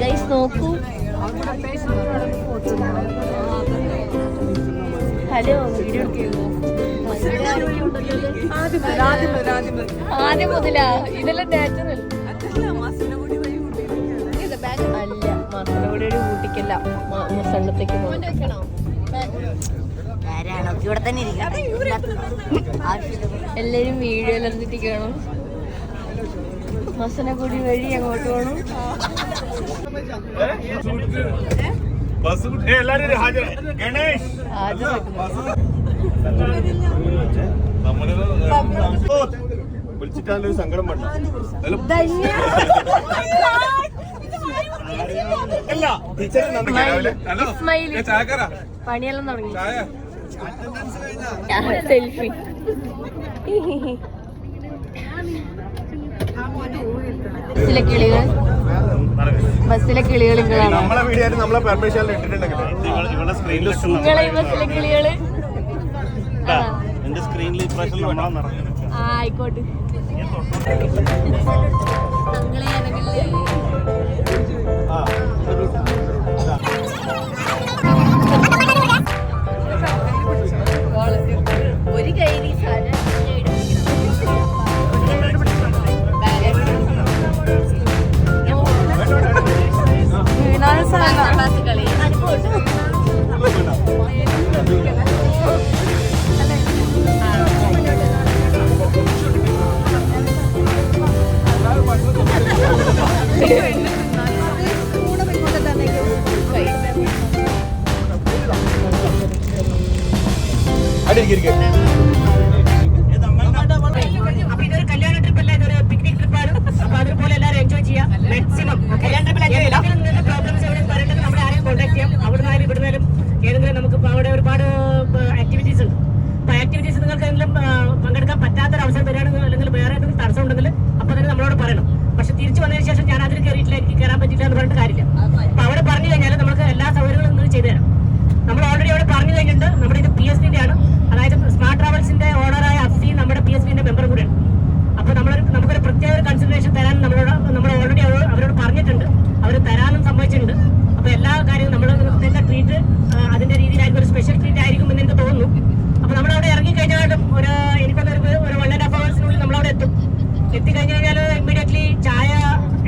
Guys നോക്കൂ. Hello, video ആദ്യം മുതലാ. ഇതെല്ലാം നാച്ചുറൽ അല്ല. മസനഗുടി ഊട്ടിക്കല്ല, മുസണ്ണത്തേക്ക് എല്ലാരും വീഡിയോ എല്ലാം മസനഗുടി വഴി അങ്ങോട്ട് പോകണം. വിളിച്ചിട്ടാണ് സങ്കടം വേണ്ട. പണിയെല്ലാം തുടങ്ങി. സെൽഫി. ബസ്സിലെ കിളികൾ, ബസ്സിലെ കിളികൾ നമ്മളെ വീഡിയോ നമ്മളെ പെർമിഷൻ ഇട്ടിട്ടുണ്ടെങ്കിൽ ബസ്സിലെ കിളികള് എന്റെ സ്ക്രീനിൽ ആയിക്കോട്ടെ. ഒരു കയ്യിൽ കളി അപ്പൊ ഇതൊരു കല്യാണ ട്രിപ്പ് അല്ല, ഇതൊരു പിക്നിക് ട്രിപ്പാണ്. അപ്പൊ അതുപോലെ എല്ലാവരും എൻജോയ് ചെയ്യാം മാക്സിമം. കല്യാണ ട്രിപ്പിൽ പ്രോബ്ലംസ് എവിടെ പറയേണ്ടത് നമ്മളെ ആരെയും കോൺടാക്ട് ചെയ്യാം. അവിടുന്നാലും ഇവിടുന്നാലും ഏതെങ്കിലും നമുക്ക് അവിടെ ഒരുപാട് ആക്ടിവിറ്റീസ് ഉണ്ട്. അപ്പൊ ആക്ടിവിറ്റീസ് നിങ്ങൾക്ക് എന്തെങ്കിലും പങ്കെടുക്കാൻ പറ്റാത്തൊരു അവസരം വരികയാണെങ്കിൽ അല്ലെങ്കിൽ വേറെ എന്തെങ്കിലും തടസ്സം ഉണ്ടെങ്കിൽ അപ്പൊ തന്നെ നമ്മളോട് പറയണം. പക്ഷെ തിരിച്ചു വന്നതിന് ശേഷം ഞാൻ അതിൽ കയറിയിട്ടില്ല, എനിക്ക് കയറാൻ പറ്റില്ല എന്ന് പറഞ്ഞിട്ട് കാര്യമില്ല. അപ്പൊ അവിടെ പറഞ്ഞു കഴിഞ്ഞാൽ നമുക്ക് എല്ലാ സൗകര്യങ്ങളും നിങ്ങൾ ചെയ്തു തരാം. നമ്മൾ ഓൾറെഡി അവിടെ പറഞ്ഞു കഴിഞ്ഞിട്ടുണ്ട്. നമ്മുടെ ഇത് PSBന്റെ ആണ്, അതായത് സ്മാർട്ട് ട്രാവൽസിന്റെ ഓണറായ അഫ്സി നമ്മുടെ PSBന്റെ മെമ്പർ കൂടെയാണ്. അപ്പൊ നമുക്കൊരു പ്രത്യേക കൺസിഡറേഷൻ തരാൻ നമ്മൾ ഓൾറെഡി അവരോട് പറഞ്ഞിട്ടുണ്ട്. അവർ തരാനും സമ്മതിച്ചിട്ടുണ്ട്. അപ്പൊ എല്ലാ കാര്യവും നമ്മൾ ട്രീറ്റ് അതിന്റെ രീതിയിലായിരിക്കും, ഒരു സ്പെഷ്യൽ ട്രീറ്റ് ആയിരിക്കും എന്ന് എനിക്ക് തോന്നുന്നു. അപ്പൊ നമ്മളവിടെ ഇറങ്ങിക്കഴിഞ്ഞാലും എനിക്കൊന്നൊരു 1.5 hours നമ്മളവിടെ എത്തും. എത്തിക്കഴിഞ്ഞാൽ ഇമ്മീഡിയറ്റ്ലി ചായ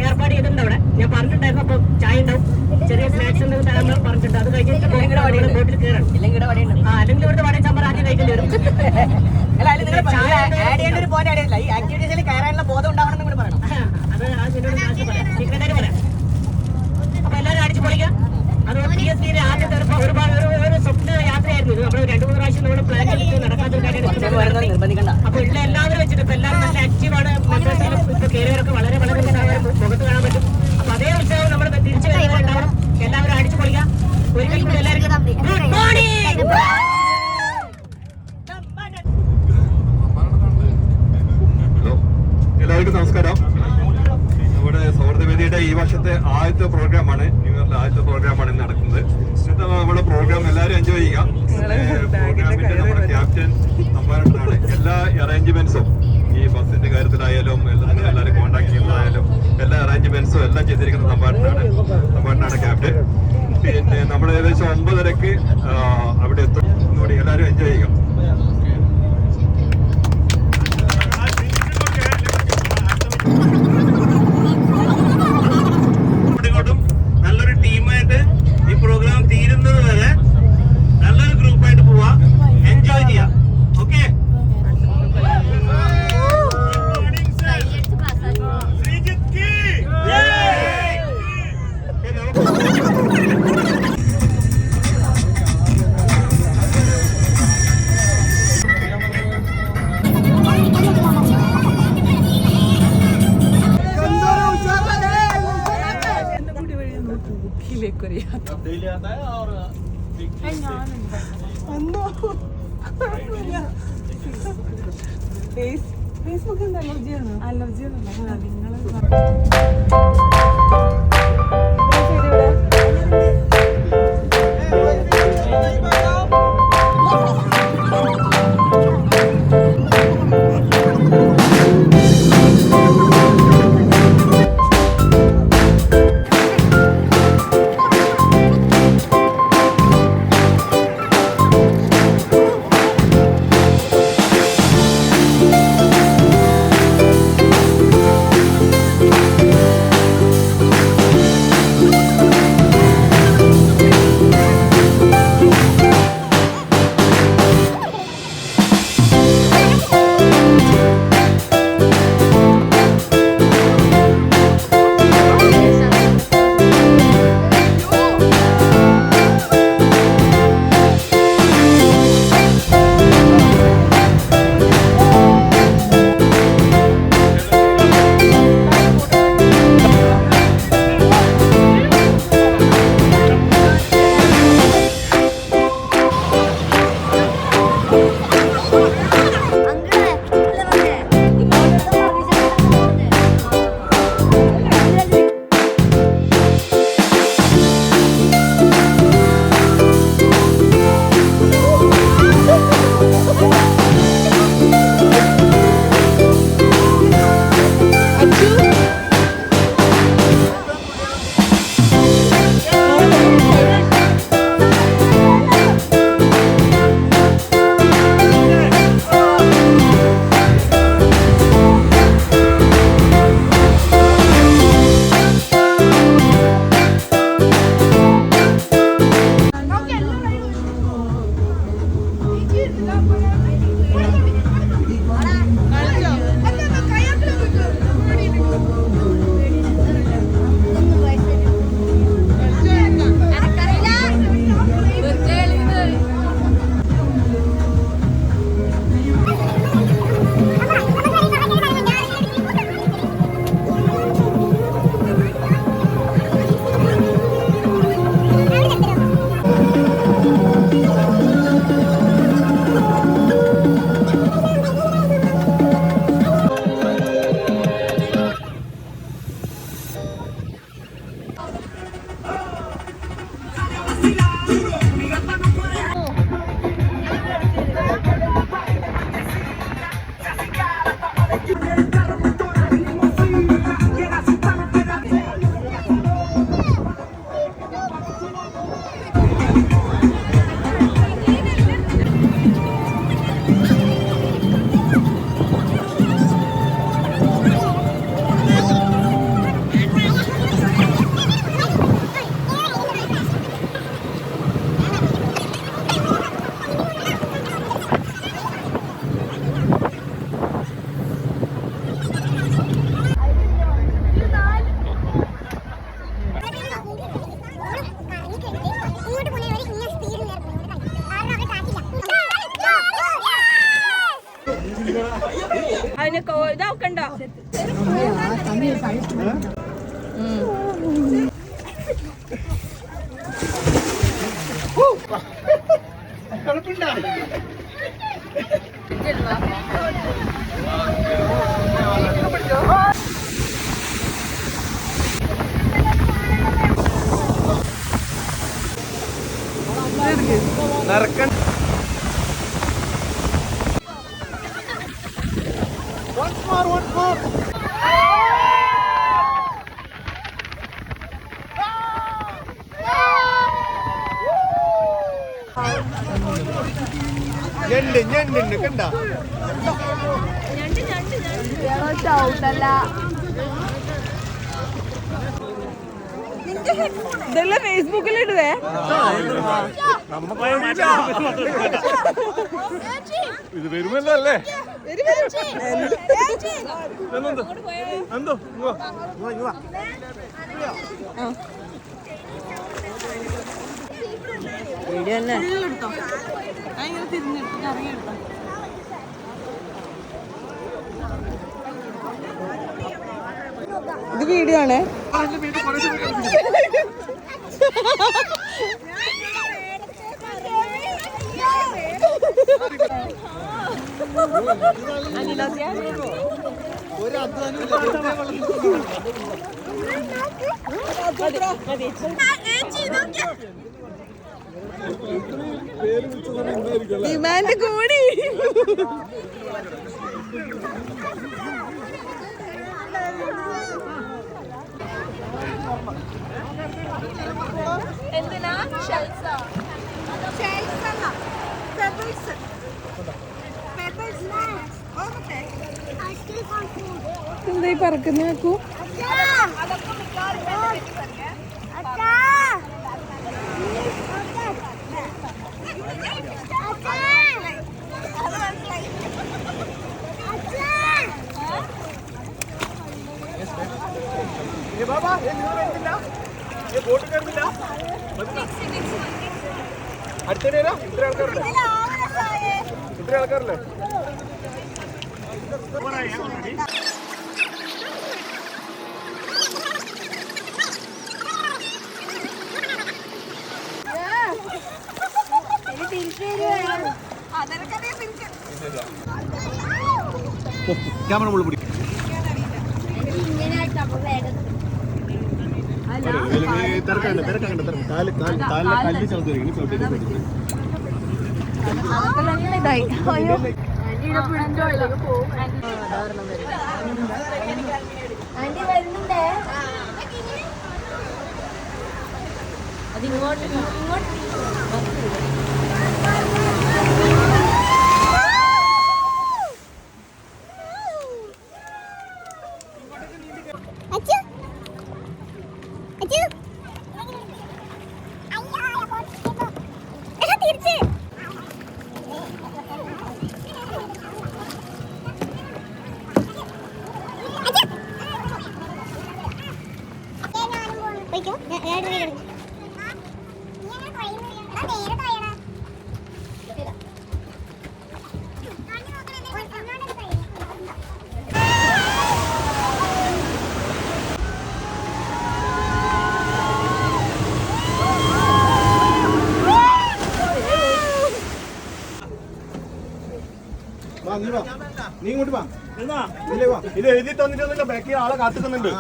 ഏർപ്പാട് ചെയ്തിട്ടുണ്ട് അവിടെ. ഞാൻ പറഞ്ഞിട്ടുണ്ടായിരുന്നു. അപ്പൊ ചായ ഉണ്ടാവും, ചെറിയ സ്നാക്സ് എന്തെങ്കിലും തരാൻ പറഞ്ഞിട്ടുണ്ട്. അത് കഴിഞ്ഞിട്ട് ബോട്ടിൽ കയറണം. അല്ലെങ്കിൽ ഇവിടുത്തെ വടയും സാമ്പാർ ആദ്യം കഴിക്കേണ്ടി വരും. ബോധം ഉണ്ടാവണം എന്ന് പറയണം. അത് പറയാം. അപ്പൊ എല്ലാവരും അടിച്ചു പൊളിക്കാം. അത് PSBയുടെ ആദ്യത്തെ ഒരു സ്വപ്ന യാത്രയായിരുന്നു ഇത്. നമ്മൾ 2-3 പ്രാവശ്യം നമ്മൾ പ്ലാൻ ചെയ്തിട്ട് നടക്കാത്തൊരു കാര്യം. അപ്പൊ ഉള്ള എല്ലാവരും വെച്ചിട്ട് ഇപ്പൊ എല്ലാവരും നല്ല ആക്റ്റീവാണ്. മെമ്പേഴ്സിലും ഇപ്പൊ കയറിയവരൊക്കെ വളരെ മുഖത്ത് കാണാൻ പറ്റും. അപ്പൊ അതേ ഉത്സവം നമ്മൾ തിരിച്ചു വരുന്നവരുണ്ടാവണം. എല്ലാവരും അടിച്ചു പൊളിക്കാം. ഒരിക്കൽ കൂടി എല്ലാവർക്കും ഗുഡ് മോർണിംഗ്. എല്ലാവർക്കും നമസ്കാരം. നമ്മുടെ സൗഹൃദവേദിയുടെ ഈ വർഷത്തെ ആദ്യത്തെ പ്രോഗ്രാമാണ്, ന്യൂ ഇയറിലെ ആദ്യത്തെ പ്രോഗ്രാമാണ് ഇന്ന് നടക്കുന്നത്. ഇന്നത്തെ നമ്മുടെ പ്രോഗ്രാം എല്ലാവരും എൻജോയ് ചെയ്യുക. പ്രോഗ്രാമിന്റെ നമ്മുടെ ക്യാപ്റ്റൻ സമ്മാനമാണ്. എല്ലാ അറേഞ്ച്മെന്റ്സും ഈ ബസ്സിന്റെ കാര്യത്തിലായാലും എല്ലാവരും കോൺടാക്ട് ചെയ്യുന്നതായാലും എല്ലാ അറേഞ്ച്മെന്റ്സും എല്ലാം ചെയ്തിരിക്കുന്ന സമ്മാനമാണ് ക്യാപ്റ്റൻ. പിന്നെ നമ്മൾ ഏകദേശം 9:30 അവിടെ എത്തും. ഒന്നുകൂടി എല്ലാവരും എൻജോയ് ചെയ്യുക. നല്ലൊരു ടീമായിട്ട് ഈ പ്രോഗ്രാം തീരുന്നത് വരെ നല്ലൊരു ഗ്രൂപ്പായിട്ട് പോവാ, എൻജോയ് ചെയ്യാം. ഓക്കെ, ഫേസ്ബുക്കിൽ അലർജിയാണ് നിങ്ങൾ നടക്കണ്ട. ഞണ്ട് കണ്ട ചവിട്ടല്ല. ഇതെല്ലാം ഫേസ്ബുക്കിൽ ഇടുവേ. ഇത് വരുമല്ലോ അല്ലേ? എന്തോ വീഡിയോ തന്നെ എടുത്തോ. ഇങ്ങനെ തിരിഞ്ഞെടുത്തിട്ട് ഇറങ്ങിയെടുത്തോ. ഇത് വീഡിയോ ആണ്. ഡിമാൻഡ് കൂടി. എന്തിനാ ഷെൽസോ? എന്തായി പറക്കുന്ന നോക്കൂ. അടുത്തേ ഇത്ര ആൾക്കാരല്ലേ? ക്യാമറ മുള്ളു പിടിക്കും. അതിങ്ങോട്ട് ഇങ്ങോട്ട് നീ ഇങ്ങോട്ട് വാ. ഇത് എഴുതി തന്നിട്ടൊന്നുമില്ല, ബാക്കി ആളെ കാത്തുക്കുന്നുണ്ട്.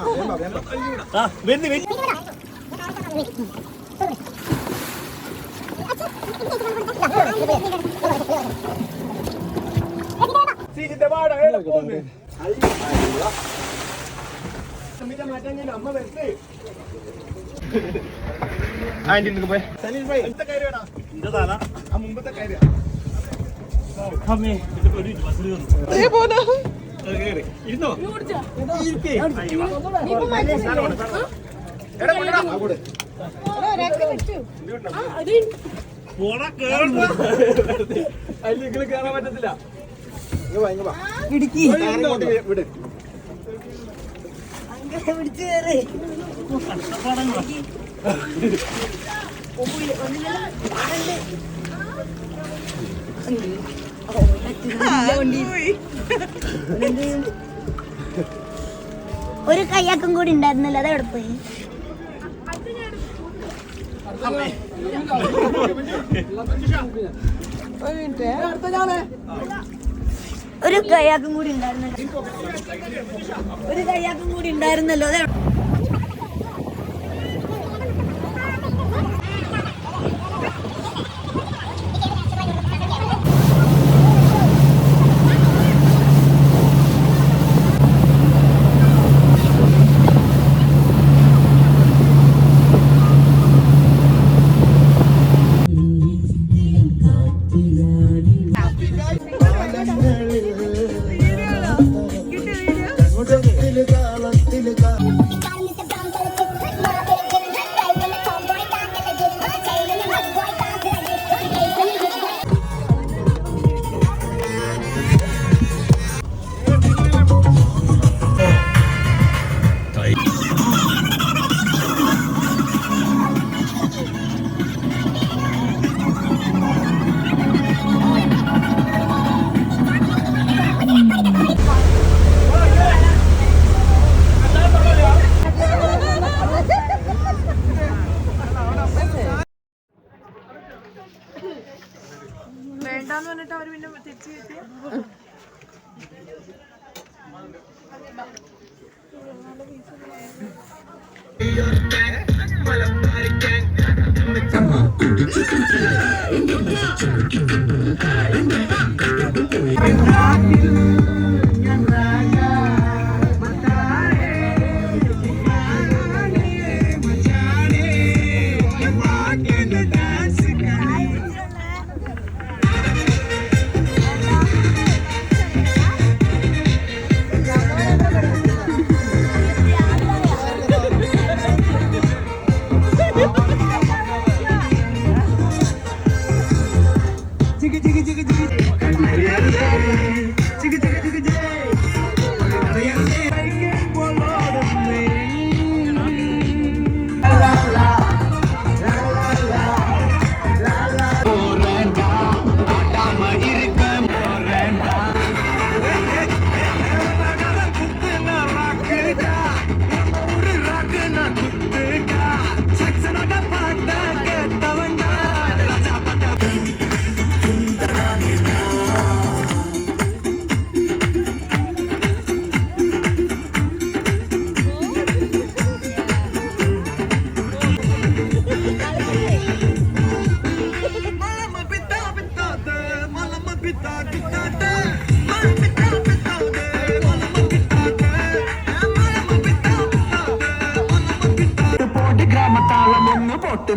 മുമ്പത്തെ കാര്യം അതിൽ കേറാൻ പറ്റത്തില്ല. ഇടുക്കി വിട്. ഒരു കയ്യാക്കും കൂടി ഉണ്ടായിരുന്നല്ലോ, അതെവിടെ പോയി? ഒരു മിനിറ്റ്. ഒരു കയ്യാക്കും കൂടി ഉണ്ടായിരുന്നല്ലോ. ഒരു കയ്യാക്കും കൂടി ഉണ്ടായിരുന്നല്ലോ. അതെ. വേണ്ടാന്ന് പറഞ്ഞിട്ട് അവര് പിന്നെ തിരിച്ചു കയറ്റി.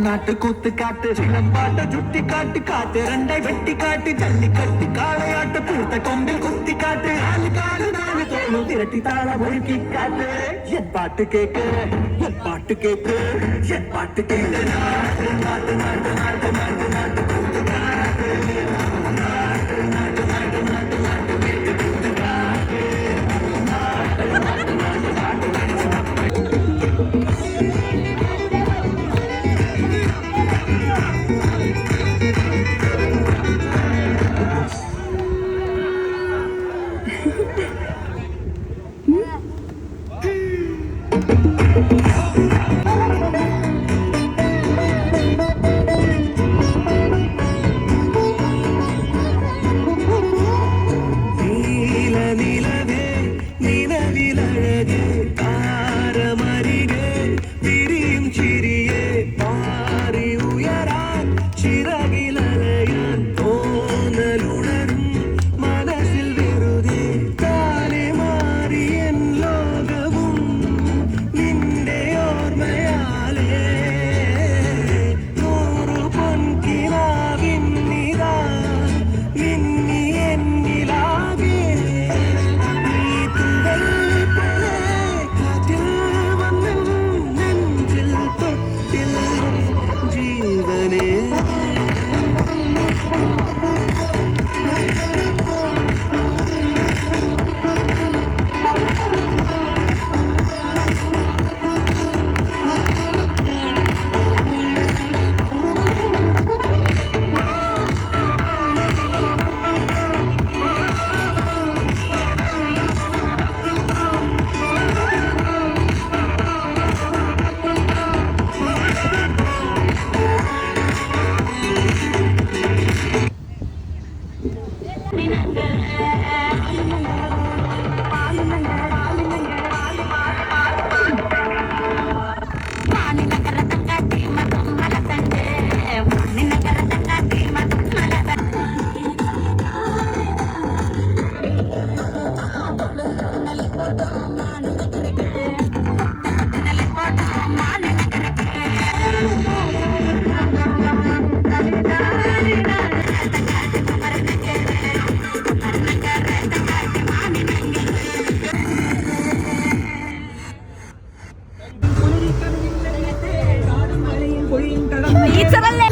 നാട്ട് കൂത്തുകാട്ട് ചിലമ്പാട്ട് ചുറ്റിക്കാട്ട് കാറ്റ് രണ്ടായി വെട്ടിക്കാട്ട് ജല്ലിക്കട്ടി കാളയാട്ട് പൂത്ത കൊമ്പിൽ കുത്തിക്കാട്ട് നാല് തോന്നു തിരട്ടി താളം ഒഴുക്കിക്കാട്ട് എൻ പാട്ട് കേക്ക് എൻ പാട്ട് കേക്ക് എൻ പാട്ട് കേക്ക് നാട്ട് നാട്ട് നാട്ട് നാട്ട് നാട്ട് നാട്ട് കൂത്തുകാട്ട് നാട്ട് നാട്ട് നാട്ട് നാട്ട് നാട്ട് വീട്ട് കൂത്തുകാട്ട് നാട്ട് നാട്ട് നാട്ട് നാട്ട് സ്പോൺസർ അല്ലേ?